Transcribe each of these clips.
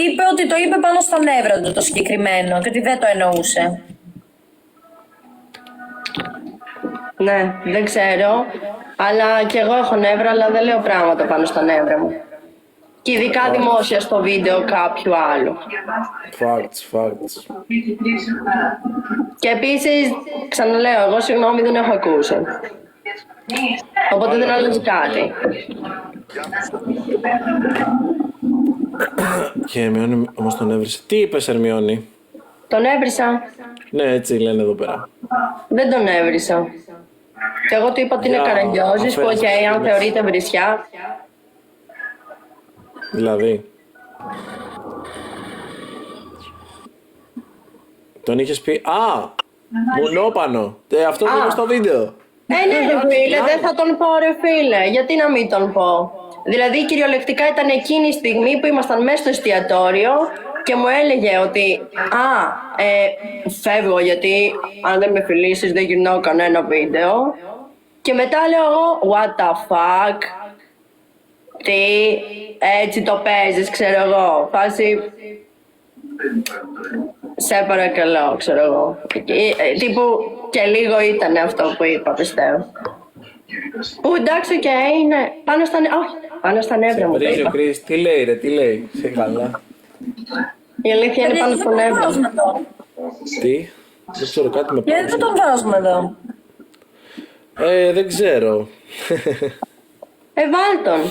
Είπε ότι το είπε πάνω στα νεύρα του το συγκεκριμένο και ότι δεν το εννοούσε. Ναι, δεν ξέρω. Αλλά και εγώ έχω νεύρα, αλλά δεν λέω πράγματα πάνω στα νεύρα μου. Και ειδικά δημόσια στο βίντεο κάποιου άλλου. Facts. Και επίσης, ξαναλέω, εγώ συγγνώμη δεν έχω ακούσει. Οπότε δεν αλλάζει κάτι. Και η Ερμιόνη όμως τον έβρισε. Τι είπες, Ερμιόνη? Τον έβρισα. Ναι, έτσι λένε εδώ πέρα. Δεν τον έβρισα. Και εγώ του είπα ότι είναι καραγκιόζης, που αν θεωρείται βρισιά. Δηλαδή. Τον είχες πει. Μουνόπανο. Αυτό που είπε στο βίντεο. Ναι, ρε φίλε, δεν θα τον πω, ρε φίλε. Γιατί να μην τον πω? Δηλαδή, κυριολεκτικά ήταν εκείνη η στιγμή που ήμασταν μέσα στο εστιατόριο και μου έλεγε ότι φεύγω γιατί αν δεν με φιλήσεις δεν γυρνάω κανένα βίντεο. Και μετά λέω εγώ, what the fuck? Τι, έτσι το παίζεις, ξέρω εγώ. Φάση, σε παρακαλώ, ξέρω εγώ. Τύπου και λίγο ήταν αυτό που είπα, πιστεύω. Που εντάξει, οκ, είναι πάνω στα νεύρα μου. Βρίζει ο Κρίς, τι λέει ρε, τι λέει? Σε καλά. Η αλήθεια είναι πάνω στα νεύρα μου. Τι, δεν ξέρω κάτι με Γιατί δεν τον βάζουμε εδώ? Δεν ξέρω. Βάλ τον.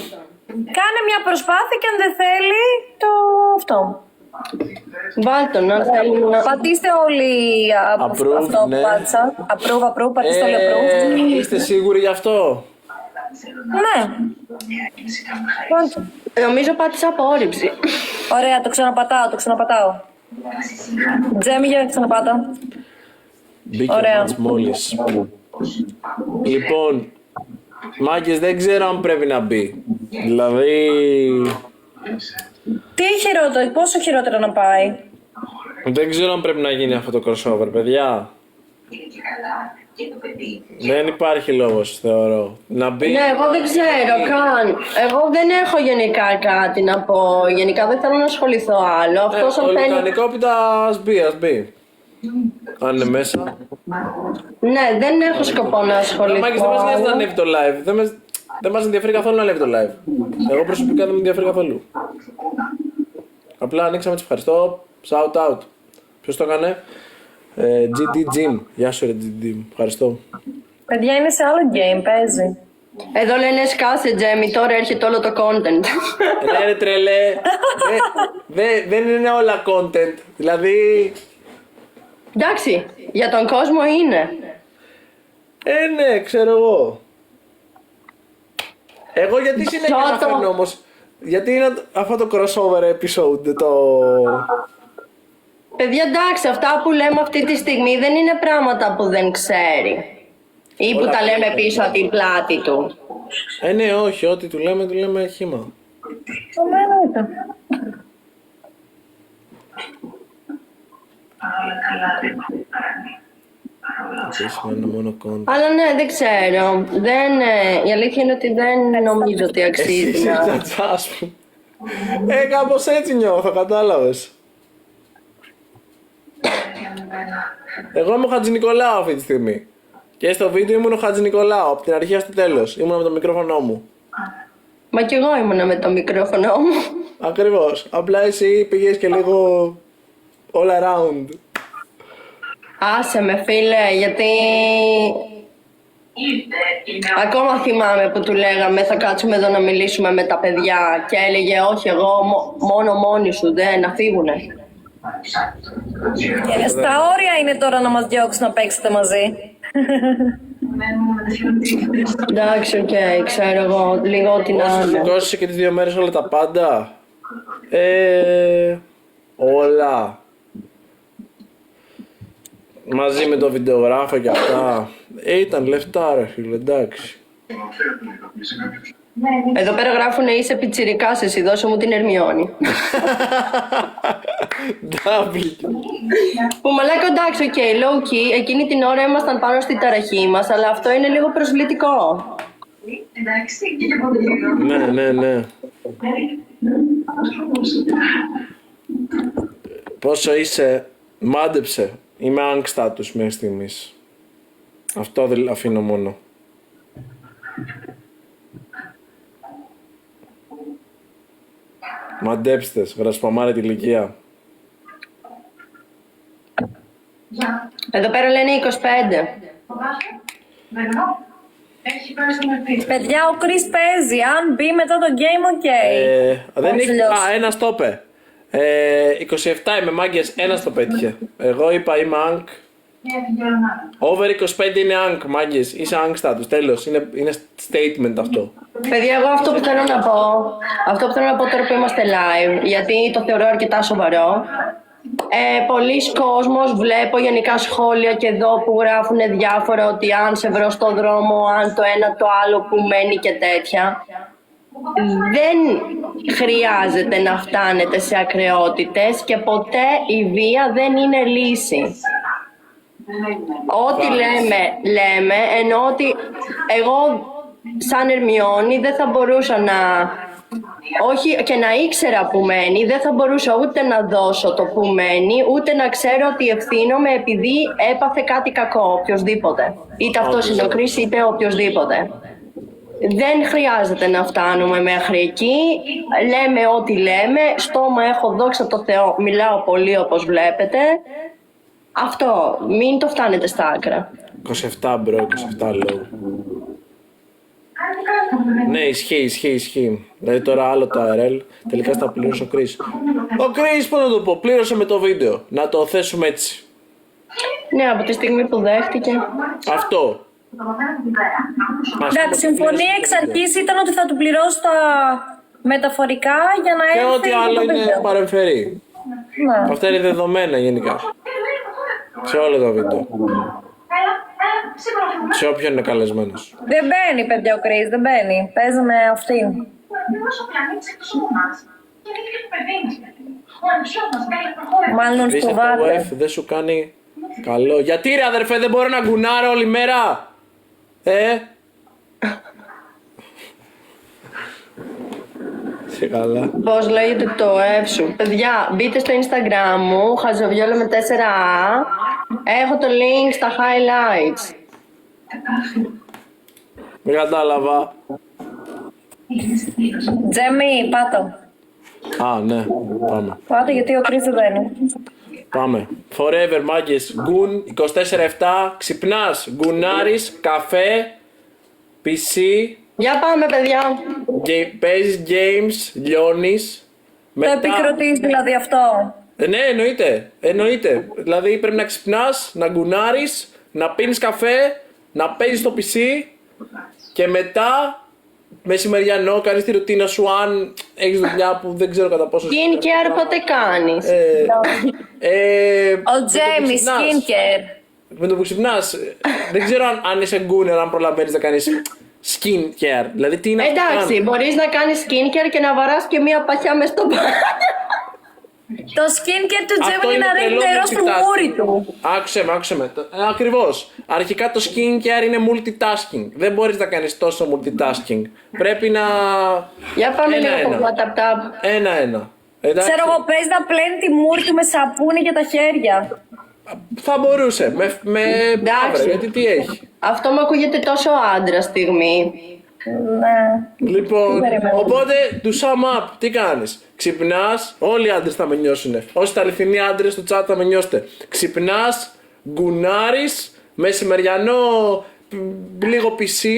Κάνε μια προσπάθεια και αν δεν θέλει το αυτό. Βάλ τον, αν θέλει να... Πατήστε όλοι Approve, αυτό που ναι. πάτησα. Approve, πατήστε όλοι approve. Είστε σίγουροι γι' αυτό? Ναι. Πάντω. Νομίζω πάτησα απόρριψη. Ωραία, το ξαναπατάω. Τζέμι, για ξαναπάτα. Μπήκε Ωραία. ο μάτς μόλις. Λοιπόν, μάγκες, δεν ξέρω αν πρέπει να μπει. Δηλαδή... Τι χειρότερο, πόσο χειρότερο να πάει? Δεν ξέρω αν πρέπει να γίνει αυτό το crossover, παιδιά. Δεν υπάρχει λόγος, θεωρώ. Να μπει... Ναι, εγώ δεν ξέρω καν. Εγώ δεν έχω γενικά κάτι να πω. Γενικά δεν θέλω να ασχοληθώ άλλο. Αυτός αν το θέλει... λικανικόπιτα ας μπει. Αν είναι μέσα. Ναι, δεν έχω σκοπό να ασχοληθώ. Μάγκες, δεν μας νοιάζει να ανέβει το live. Δεν μας ενδιαφέρει καθόλου να ανέβει το live. Εγώ προσωπικά δεν με ενδιαφέρει καθόλου. Απλά ανοίξαμε, τις ευχαριστώ. Shout out. Ποιος το έκανε? GD Jim. Γεια σου ρε GD Jim. Ευχαριστώ. Παιδιά, είναι σε άλλο game, παίζει. Εδώ λένε σκάσε Τζέμι, τώρα έρχεται όλο το content. Ναι ρε τρελέ. Δεν είναι όλα content. Δηλαδή... Εντάξει, για τον κόσμο είναι. Ναι, ξέρω εγώ. Εγώ γιατί συνέχεια να φέρνω όμως? Γιατί είναι αυτό το crossover episode το... Παιδιά, εντάξει, αυτά που λέμε αυτή τη στιγμή δεν είναι πράγματα που δεν ξέρει. Ή που τα λέμε πίσω από την πλάτη του. Ναι, όχι, ό,τι του λέμε χύμα. Εννοείται. Είναι μόνο content. Αλλά ναι, δεν ξέρω. Η αλήθεια είναι ότι δεν νομίζω ότι αξίζει να... Κάπως έτσι νιώθω, κατάλαβες. Εγώ είμαι ο Χατζηνικολάου αυτή τη στιγμή. Και στο βίντεο ήμουν ο Χατζηνικολάου, από την αρχή στο τέλος. Ήμουν με το μικρόφωνο μου. Μα κι εγώ ήμουνα με το μικρόφωνο μου. Ακριβώς. Απλά εσύ πήγες και λίγο all around. Άσε με φίλε, γιατί... Ακόμα θυμάμαι που του λέγαμε θα κάτσουμε εδώ να μιλήσουμε με τα παιδιά και έλεγε όχι εγώ μόνο μόνοι σου, να φύγουνε. Στα όρια είναι τώρα να μας διώξει να παίξετε μαζί. Εντάξει, οκ, ξέρω εγώ, λίγο ό,τι να Όσο είναι. σηκώσεις και τις 2 μέρες όλα τα πάντα. Όλα. Μαζί με το βιντεογράφο και αυτά. Ήταν λεφτά ρε φίλε, εντάξει. Εδώ πέρα γράφουνε είσαι πιτσιρικάς εσύ, δώσε μου την Ερμιόνη. Που μαλάκα, εντάξει, οκ, low key, εκείνη την ώρα ήμασταν πάνω στη ταραχή μας, αλλά αυτό είναι λίγο προσβλητικό. Εντάξει, και από λίγο. Ναι. Πόσο είσαι, μάντεψε. Είμαι άγκστα τους μέχρι στιγμής. Αυτό δεν αφήνω μόνο. Μαντέψτε, γρασπαμάρε τη ηλικία. Εδώ πέρα λένε 25. Έχει πάει στο μερτή. Παιδιά, ο Chris παίζει. Αν μπει μετά το game, ok. Δεν Πώς έχει. αλλιώς? Ένας το είπε. 27 είμαι μάγκες, ένας το πέτυχε. Εγώ είπα είμαι άνκ. Over 25 είναι άνκ, μάγκες. Είσαι άνκ status. Τέλος. Είναι statement αυτό. Παιδιά, εγώ αυτό που θέλω να πω, τώρα που είμαστε live, γιατί το θεωρώ αρκετά σοβαρό. Πολλοί κόσμος, βλέπω γενικά σχόλια και εδώ που γράφουν διάφορα ότι αν σε βρω στο δρόμο, αν το ένα το άλλο που μένει και τέτοια. Δεν χρειάζεται να φτάνετε σε ακραιότητες και ποτέ η βία δεν είναι λύση. Ό,τι λέμε, ενώ ότι εγώ σαν Ερμιόνη δεν θα μπορούσα να... Όχι, και να ήξερα που μένει, δεν θα μπορούσα ούτε να δώσω το που μένει, ούτε να ξέρω ότι ευθύνομαι επειδή έπαθε κάτι κακό, οποιοδήποτε. Είτε αυτός είναι ο Chris, είτε οποιοδήποτε. Δεν χρειάζεται να φτάνουμε μέχρι εκεί. Λέμε ό,τι λέμε. Στόμα έχω, δόξα τω Θεώ. Μιλάω πολύ όπως βλέπετε. Αυτό. Μην το φτάνετε στα άκρα. 27 μπρο, 27 low. Ναι, ισχύει. Δηλαδή τώρα άλλο το ARL, τελικά στα πλήρωσε ο Chris. Ο Chris, πώς να το πω, πλήρωσε με το βίντεο. Να το θέσουμε έτσι. Ναι, από τη στιγμή που δέχτηκε. Αυτό. Εντάξει, συμφωνία εξ αρχής ήταν ότι θα του πληρώσει τα μεταφορικά για να Και έρθει ό,τι για άλλο το είναι βίντεο. παρεμφερή. Ναι. Αυτά είναι δεδομένα γενικά. Σε όλα τα βίντεο. Σε όποιον είναι καλεσμένος. Δεν μπαίνει, παιδιά, ο Chris, δεν μπαίνει. Παίζαμε αυτήν. Μάλλον Βρίσκεται το φοβάται. F, δεν σου κάνει καλό. Γιατί ρε αδερφέ, δεν μπορώ να γκουνάρω όλη μέρα. Σε καλά. Πώς λέγεται το F σου. Παιδιά, μπείτε στο Instagram μου, Χαζοβιόλο με 4A. Έχω το link στα highlights. Δεν κατάλαβα. Τζέμι, πάτω. Α, ναι, πάμε. Πάτω γιατί ο Chris δεν μπαίνει. Πάμε. Forever, μάγκες. Γκουν, 24-7. Ξυπνάς. Γκουνάρεις, καφέ, PC. Για πάμε, παιδιά. Παίζεις games, λιώνεις. Το επικροτείς δηλαδή αυτό. Ναι, εννοείται. Δηλαδή πρέπει να ξυπνάς, να γκουνάρεις, να πίνεις καφέ, να παίζεις στο PC και μετά μεσημεριανό κάνεις τη ρουτίνα σου αν έχεις δουλειά που δεν ξέρω κατά πόσο... Skincare πότε κάνεις. Ο Τζέμι, skincare. Με το που ξυπνάς, δεν ξέρω αν είσαι γκούνερ, αν προλαβαίνεις να κάνεις skincare. Δηλαδή τι είναι αυτό που Εντάξει, κάνεις. μπορείς να κάνεις skincare και να βαράς και μία παχιά μες στο μπάνιο. Το skincare του Αυτό Τζέμι είναι να είναι ρίχνει τρελό νερό στο multitasking. μούρι του. Άκουσε με. Ακριβώς. Αρχικά το skincare είναι multitasking. Δεν μπορείς να κάνεις τόσο multitasking. Πρέπει να... Για πάμε λίγο Ένα-ένα. από tap. Ένα-ένα. Εντάξει. Ξέρω εγώ, παίζει να πλένει τη μούρη του με σαπούνι για τα χέρια. Θα μπορούσε. Με Εντάξει. γιατί τι έχει. Αυτό μου ακούγεται τόσο άντρα στιγμή. Ναι. Λοιπόν, περιμένω. οπότε to sum up, τι κάνεις. Ξυπνάς, όλοι οι άντρες θα με νιώσουνε. Όσοι είστε αληθινοί άντρες στο chat θα με νιώσετε. Ξυπνάς, γκουνάρεις, μεσημεριανό λίγο PC,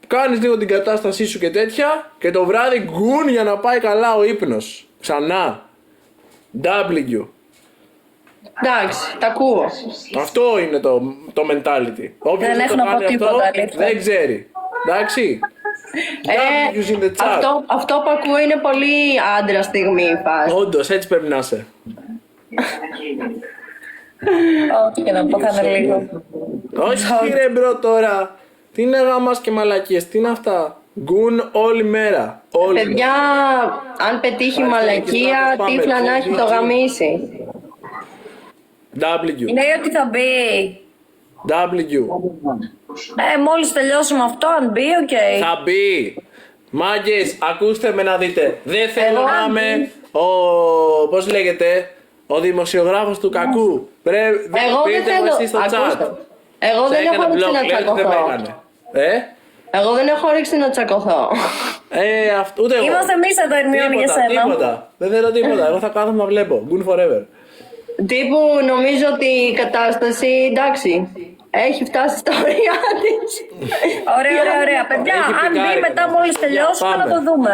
κάνεις λίγο την κατάστασή σου και τέτοια και το βράδυ γκουν για να πάει καλά ο ύπνος. Ξανά. W. Εντάξει, τα ακούω. Αυτό είναι το mentality. Όποιος Δεν δεν έχω το να πω κάνει αυτό, τίποτα, αλήθεια. δεν ξέρει. Εντάξει. W's in the chat. Αυτό που ακούω είναι πολύ άντρα στιγμή η φάση. Όντως, έτσι πρέπει να είσαι. Ό,τι και να πω θα είναι λίγο. Όχι ρε μπρο τώρα. Τι είναι γάμας και μαλακίες, τι είναι αυτά. Γκουν όλη μέρα. Όλη μέρα. Παιδιά, αν πετύχει Πάει, μαλακία, πάμε, τύφλα να έχει το γαμίσει. W. Λέει ότι θα μπει. W. Μόλις τελειώσουμε αυτό, αν μπει, οκ. Θα μπει. Μάγκες, ακούστε με να δείτε. Δεν θέλω Εγώ, να αν είμαι πώς λέγεται, ο δημοσιογράφος του κακού. Εγώ δεν Πείτε μου εσείς στο θέλω. chat. Ακούστε. Εγώ Σε δεν έχω έκανε όρεξη blog, να λέει ότι δεν με τσακωθώ. έκανε. Εγώ δεν έχω όρεξη να τσακωθώ. Ούτε εγώ. Είμαστε εμείς εδώ, Ερμιόνη, για σένα. Τίποτα. Δεν θέλω τίποτα. Εγώ θα κάθομαι να βλέπω. Good forever. Τύπου νομίζω ότι η κατάσταση, εντάξει, έχει φτάσει στα ωριά της. Ωραία. Παιδιά, Έχει αν πικάρει, μπει μετά παιδιά. μόλις τελειώσουμε να Πάμε. το δούμε.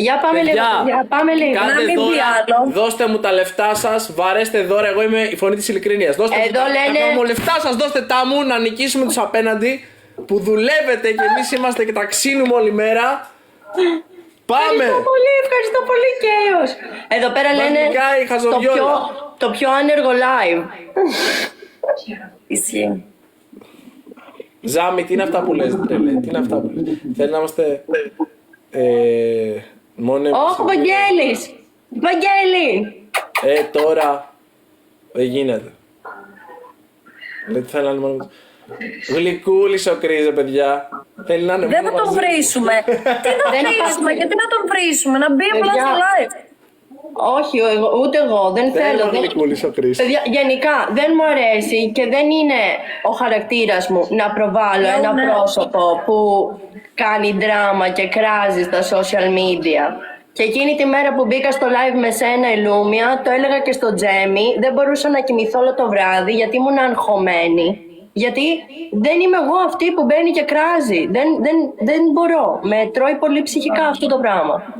Για πάμε λίγο, παιδιά, πάμε λίγο. κάντε Να μην πει δώρα, άλλο. δώστε μου τα λεφτά σας, βαρέστε δώρα, εγώ είμαι η φωνή της ειλικρίνειας. Δώστε μου Εδώ τα λένε- μου λεφτά σας, δώστε τα μου να νικήσουμε τους απέναντι που δουλεύετε και εμείς είμαστε και τα ξύνουμε όλη μέρα. Πάμε! Ευχαριστώ πολύ Κέος. Εδώ πέρα Μας λένε νικάει η Χαζοβιόλα. το πιο άνεργο live. Ισχύει. Ζάμι, τι είναι αυτά που λες, τρελέ, τι είναι αυτά που λες. Θέλει να είμαστε μόνο Ωχ, Βαγγέλης! Βαγγέλη! τώρα δεν γίνεται. Λέει τι θέλει να είναι μόνο. Γλυκούλης ο Κρίζε, παιδιά. Θέλει να είναι Δεν θα μόνο τον μαζί. βρίσουμε. Τι να Δεν βρίσουμε, υπάρχει. γιατί να τον βρίσουμε, να μπει απλά Παιδιά. στο live. Όχι, ούτε εγώ, δεν Δεν θέλω. είναι Γλυκούλης ο Κρίζε. Παιδιά, γενικά δεν μου αρέσει και δεν είναι ο χαρακτήρας μου να προβάλλω Ναι, ένα ναι. πρόσωπο που κάνει δράμα και κράζει στα social media. Και εκείνη τη μέρα που μπήκα στο live με σένα, Ηλούμια, το έλεγα και στο Τζέμι, δεν μπορούσα να κοιμηθώ όλο το βράδυ γιατί ήμουν αγχωμένη. Γιατί δεν είμαι εγώ αυτή που μπαίνει και κράζει. Δεν μπορώ. Με τρώει πολύ ψυχικά αυτό το πράγμα.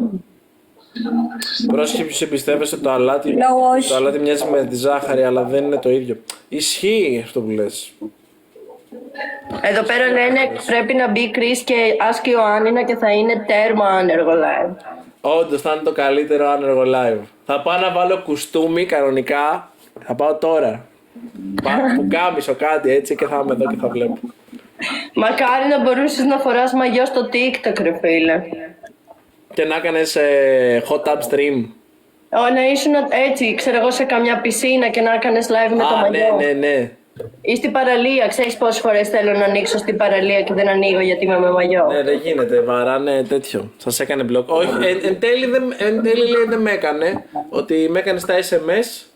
Πρόσεχε ποιος εμπιστεύεσαι το αλάτι. Λέω όχι. Το αλάτι μοιάζει με τη ζάχαρη, αλλά δεν είναι το ίδιο. Ισχύει αυτό που λες. Εδώ πέρα λένε πρέπει να μπει Κρίς και Άσκη Ιωάννινα και θα είναι τέρμα άνεργο live. Όντως θα είναι το καλύτερο άνεργο live. Θα πάω να βάλω κουστούμι κανονικά. Θα πάω τώρα. Που κάμισο κάτι έτσι και θα είμαι εδώ και θα βλέπω. Μακάρι να μπορούσες να φοράς μαγιό στο TikTok, ρε φίλε. Και να έκανες hot tub stream. Να ήσουν έτσι, ξέρω εγώ, σε καμιά πισίνα και να έκανες live με το μαγιό. Ναι. Ή στην παραλία. Ξέρεις πόσες φορές θέλω να ανοίξω στην παραλία και δεν ανοίγω γιατί είμαι με μαγιό. Ναι, δεν γίνεται. Βαράνε τέτοιο. Σας έκανε blog. Όχι, εν τέλει λέει δεν με έκανε. Ότι με έκανε στα SMS.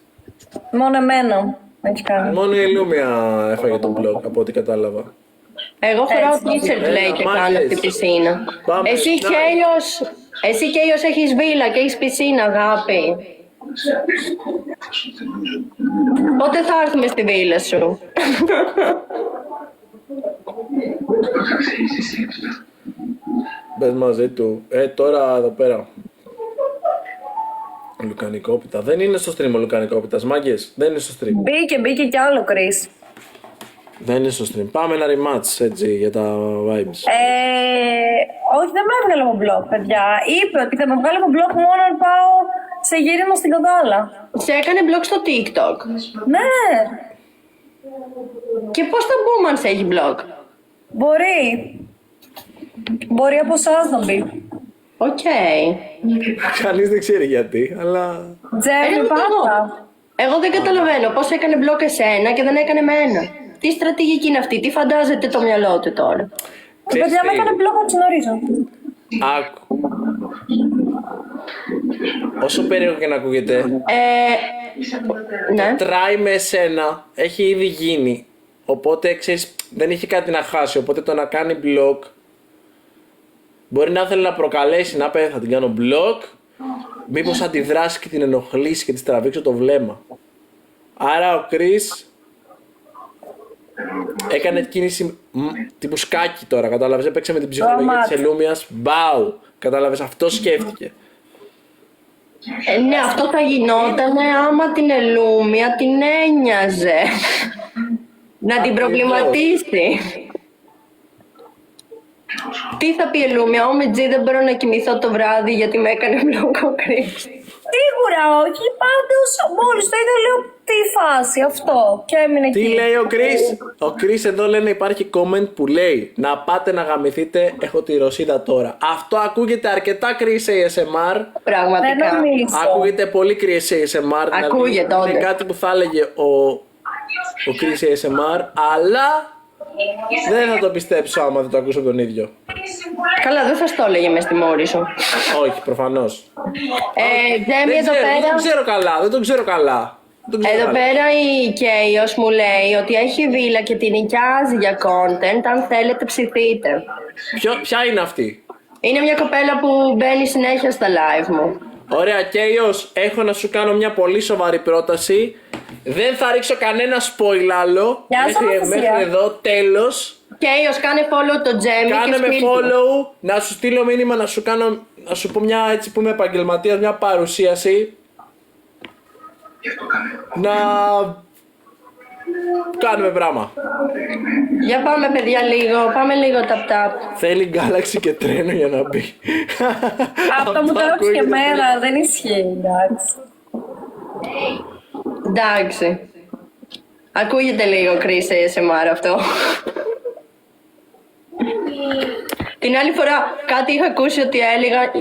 Μόνο εμένα έχει κάνει. Μόνο η Ηλούμια έφαγε τον blog από ό,τι κατάλαβα. Εγώ φοράω Έτσι. t-shirt, λέει, και μάγκες. κάνω στην πισίνα. Πάμε, Εσύ ναι. Κέιος έχεις βίλα και έχεις πισίνα, αγάπη. Πότε θα έρθουμε στη βίλα σου? Μπες μαζί του. Τώρα εδώ πέρα. Λουκανικόπιτα. Δεν είναι στο stream ο Λουκανικόπιτας. Μάγκες. Δεν είναι στο stream. Μπήκε κι άλλο, Κρίς. Δεν είναι στο stream. Πάμε ένα rematch έτσι για τα vibes. Όχι, δεν με έβγαλε από blog, παιδιά. Είπε ότι θα με βγάλει από blog μόνο αν πάω σε γύρισμα στην Καδάλα. Σε έκανε blog στο TikTok. Ναι, Και πώς θα μπούμε αν σε έχει blog? μπορεί. Μπορεί από εσάς να μπει. Οκ. Κανείς δεν ξέρει γιατί, αλλά... Τζέμι, πάντα. Εγώ δεν καταλαβαίνω πώς έκανε blog εσένα και δεν έκανε εμένα. Τι στρατηγική είναι αυτή, τι φαντάζεται το μυαλό του τώρα? Ξέρεις Παιδιά, με τι? έκανε blog να γνωρίζω. Άκου. Όσο περίεργο και να ακούγεται, Ναι. try με εσένα έχει ήδη γίνει. Οπότε ξέρεις, δεν είχε κάτι να χάσει. Οπότε το να κάνει blog μπορεί να θέλει να προκαλέσει, να πει θα την κάνω blog. Μήπως αντιδράσει και την ενοχλήσει και της τραβήξω το βλέμμα. Άρα ο Chris έκανε κίνηση τύπου σκάκι τώρα, κατάλαβες, έπαιξε με την ψυχολογία της Ελούμιας, μπάου, κατάλαβες, αυτό σκέφτηκε. Ναι, αυτό θα γινόταν άμα την Ελούμια την ένοιαζε. Να την προβληματίσει. Τι θα πει η Ελούμια, ο Μετζή δεν μπορώ να κοιμηθώ το βράδυ γιατί με έκανε μπλοκ ο Chris. Σίγουρα όχι, πάντως μόλις το είδα λέω τι φάση αυτό και έμεινε Τι εκεί. λέει ο Chris? Ο Chris εδώ λένε υπάρχει comment που λέει να πάτε να γαμηθείτε, έχω τη Ρωσίδα τώρα. Αυτό ακούγεται αρκετά Chris ASMR. Δεν Πραγματικά. νομίζω. Ακούγεται πολύ Chris ASMR. Ακούγεται, δηλαδή, είναι όντως. κάτι που θα έλεγε ο Chris ASMR, αλλά δεν θα το πιστέψω άμα δεν το ακούσω από τον ίδιο. Καλά, δεν θα στο έλεγε μες στη μόρη σου. Όχι, προφανώς. Τζέμι, εδώ Δεν πέρα. τον ξέρω καλά, δεν τον ξέρω καλά. Εδώ πέρα η Κέιος μου λέει ότι έχει βίλα και την νοικιάζει για content. Αν θέλετε, ψηθείτε. Ποια είναι αυτή? Είναι μια κοπέλα που μπαίνει συνέχεια στα live μου. Ωραία, Κέιος, έχω να σου κάνω μια πολύ σοβαρή πρόταση. Δεν θα ρίξω κανένα spoil άλλο. Γεια σας, Αναστασία. Μέχρι εδώ, τέλος. Κέιος, κάνε follow το Τζέμι και Κάνε με στείλ του. follow, να σου στείλω μήνυμα, να σου πω μια έτσι που είμαι επαγγελματίας, μια παρουσίαση. Να κάνουμε πράγμα. Για πάμε παιδιά λίγο, πάμε λίγο tap-tap. Θέλει γκάλαξη και τρένο για να μπει. Αυτό μου το έδωσε και ακούγεται εμένα, δεν ισχύει, εντάξει. Εντάξει. Ακούγεται λίγο Chris ASMR αυτό. Την άλλη φορά κάτι είχα ακούσει ότι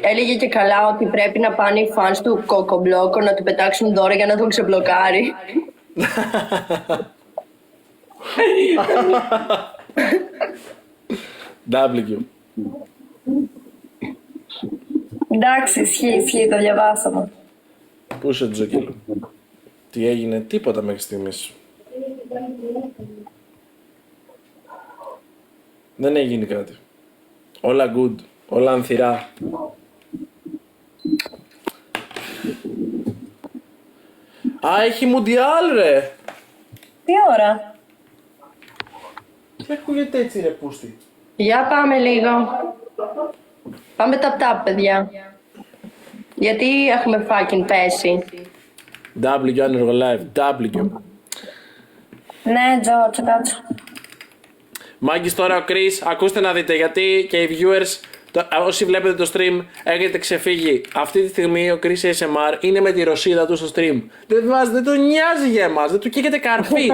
έλεγε και καλά ότι πρέπει να πάνε οι fans του Κοκομπλόκο να του πετάξουν δώρα για να τον ξεμπλοκάρει. W. Εντάξει, ισχύει, το διαβάσαμε. Πού είσαι Τζοκίλο? Τι έγινε? Τίποτα μέχρι στιγμής. Δεν έγινε κάτι. Όλα good. Όλα ανθυρά. Α, έχει Μουντιάλ ρε! Τι ώρα? Τι ακούγεται έτσι ρε πούστη? Για πάμε λίγο. Πάμε tap-tap παιδιά. Γιατί έχουμε fucking πέσει. W άνεργο live. W. Ναι, Τζόρτζ, κάτσο. Μάγκης τώρα ο Chris, ακούστε να δείτε γιατί και οι viewers, όσοι βλέπετε το stream, έχετε ξεφύγει. Αυτή τη στιγμή ο Chris ASMR είναι με τη ρωσίδα του στο stream. Δεν τον νοιάζει για εμάς, δεν του καίγεται καρφί.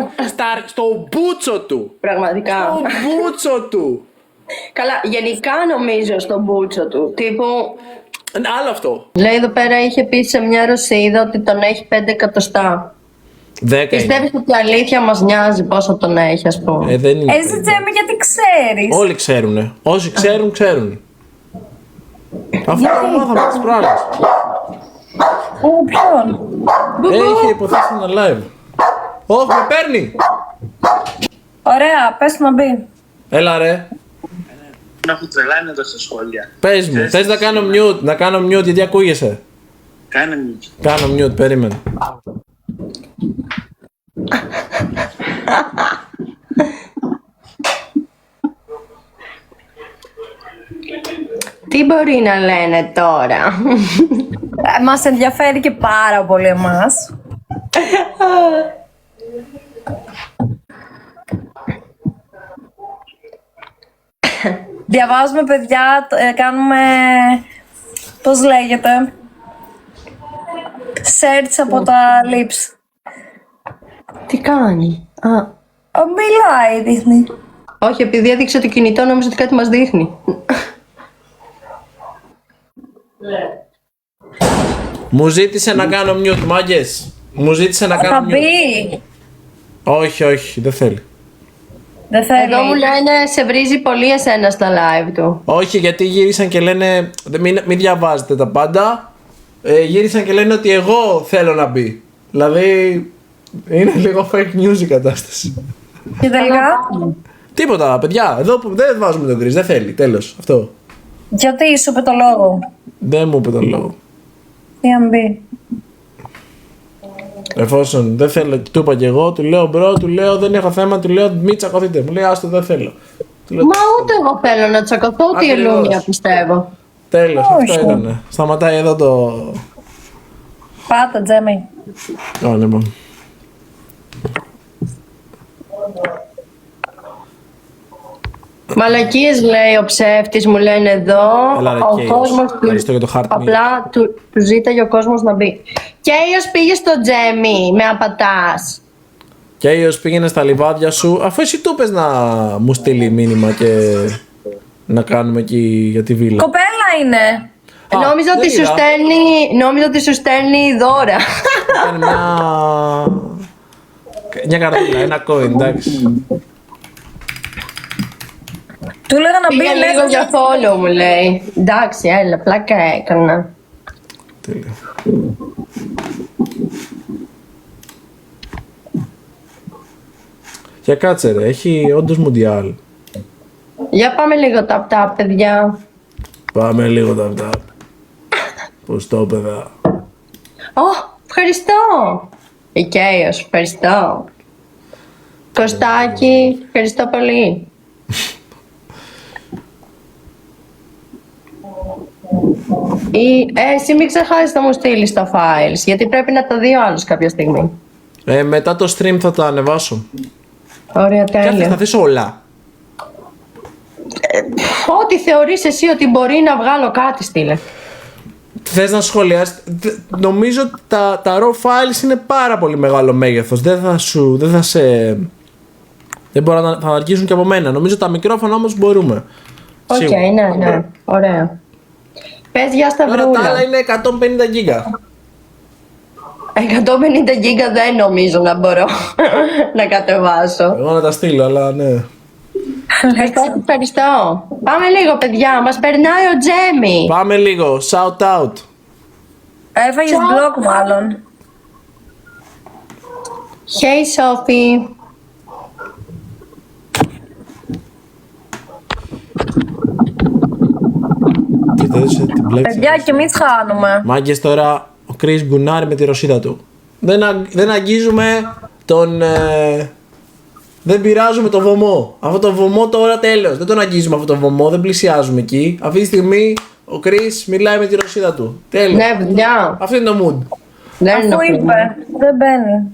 Στο μπούτσο του. Πραγματικά. Στο μπούτσο του. Καλά, γενικά νομίζω στον μπούτσο του. Τύπου, Άλλο αυτό. λέει εδώ πέρα είχε πει σε μια Ρωσίδα ότι τον έχει 5 εκατοστά. 10 Πιστεύεις ότι η αλήθεια μας νοιάζει πόσο τον έχει, ας πούμε. δεν είναι. Εσύ Τζέμι, γιατί ξέρεις. Όλοι ξέρουνε. Όσοι ξέρουν, ξέρουν. Αυτό το μάθαμε τις προάλλες. Πού, ποιον? Έχει υποθέσει ένα live. Όχι, με παίρνει. Ωραία, πες του να μπει. Έλα ρε. Να έχουν τρελάνει εδώ στα σχόλια. Πες μου, θες να κάνω mute γιατί ακούγεσαι. Κάνε μου. Κάνω mute, περίμενε. Τι μπορεί να λένε τώρα. Μας ενδιαφέρει και πάρα πολύ εμάς. Διαβάζουμε, παιδιά, κάνουμε, πώς λέγεται, search από τα lips. Τι κάνει. Μιλάει, δείχνει. Όχι, επειδή έδειξε το κινητό νόμιζα ότι κάτι μας δείχνει. Μου ζήτησε να κάνω mute, μάγκες. Μου ζήτησε να Θα κάνω mute. μπει. Όχι, όχι, δεν θέλει. Δεν θέλει. Εδώ μου λένε σε βρίζει πολύ εσένα στα live του. Όχι, γιατί γύρισαν και λένε. Μην διαβάζετε τα πάντα. Γύρισαν και λένε ότι εγώ θέλω να μπει. Δηλαδή. Είναι λίγο fake news η κατάσταση. Και τελικά, Τίποτα, παιδιά. Εδώ δεν βάζουμε τον Chris. Δεν θέλει. Τέλος. Αυτό. γιατί σου είπε το λόγο. Δεν μου είπε τον λόγο. Τι αν μπει. Εφόσον δεν θέλω, του είπα και εγώ, του λέω μπρο, του λέω δεν έχω θέμα, του λέω μην τσακωθείτε. Μου λέει άστο, δεν θέλω. Του λέω, Μα ούτε εγώ θέλω να τσακωθώ, ότι Ακριβώς. ελούνια πιστεύω. τέλος, Όχι. αυτό ήταν. Σταματάει εδώ το. Πάτα, Τζέμι. Όνειμα. Μαλακίες λέει ο ψεύτης, μου λένε εδώ. Έλα, ρε, Ο Κέιος. κόσμος Ευχαριστώ για το χάρτη. απλά του ζήταγε ο κόσμος να μπει. Κέιος πήγε στο Τζέμι, με απατάς. Και Αίγιος πήγαινε στα λιβάδια σου, αφού εσύ του είπες να μου στείλει μήνυμα και να κάνουμε εκεί για τη βίλα. Κοπέλα είναι. Νόμιζα δεν ότι σου είδα. στέλνει δώρα. Ήταν μια. Μια καρτούλα, ένα coin, εντάξει. Του έλεγα να μπει Πήγα λίγο μέσα. για follow μου λέει. Εντάξει, έλα, πλάκα έκανα. Τέλεια. Για κάτσε ρε, έχει όντως Μουντιάλ. Για πάμε λίγο tap-tap, παιδιά. Πάμε λίγο τα Πώς το παιδά. Ευχαριστώ. Οικαίος, ευχαριστώ. Κωστάκη, ευχαριστώ πολύ. Εσύ μην ξεχάσεις να μου στείλεις τα files, γιατί πρέπει να τα δει ο άλλος κάποια στιγμή. Μετά το stream θα τα ανεβάσω. Ωραία, Και θα τέλεια. θες όλα. Ό,τι θεωρείς εσύ ότι μπορεί να βγάλω κάτι, στείλε. Θες να σχολιάσεις. Νομίζω τα raw files είναι πάρα πολύ μεγάλο μέγεθος. Δεν θα σε... Δεν μπορώ να θα αρχίσουν και από μένα. Νομίζω τα μικρόφωνα όμως μπορούμε. Οκ, Σίγουρα. ναι, ωραία. Πες για Τώρα τα Σταυρούλα. άλλα είναι 150 γίγα. 150 γίγα δεν νομίζω να μπορώ να κατεβάσω. Εγώ να τα στείλω, αλλά ναι. Ευχαριστώ. Πάμε λίγο, παιδιά. Μας περνάει ο Τζέμι. Πάμε λίγο. Shout out. Έφαγες μπλοκ μάλλον. Hey, Sophie. Κοιτάξτε την μπλέξη. Παιδιά, κι εμείς χάνουμε. Μάγκες τώρα ο Chris γκουνάρει με τη ρωσίδα του. Δεν αγγίζουμε τον... δεν πειράζουμε το βωμό. Αυτό το βωμό τώρα τέλος. Δεν τον αγγίζουμε αυτό το βωμό, δεν πλησιάζουμε εκεί. Αυτή τη στιγμή ο Chris μιλάει με τη ρωσίδα του. Τέλος. Ναι, παιδιά. Αυτό είναι το mood. Δεν είναι Αφού το είπε, δεν μπαίνει.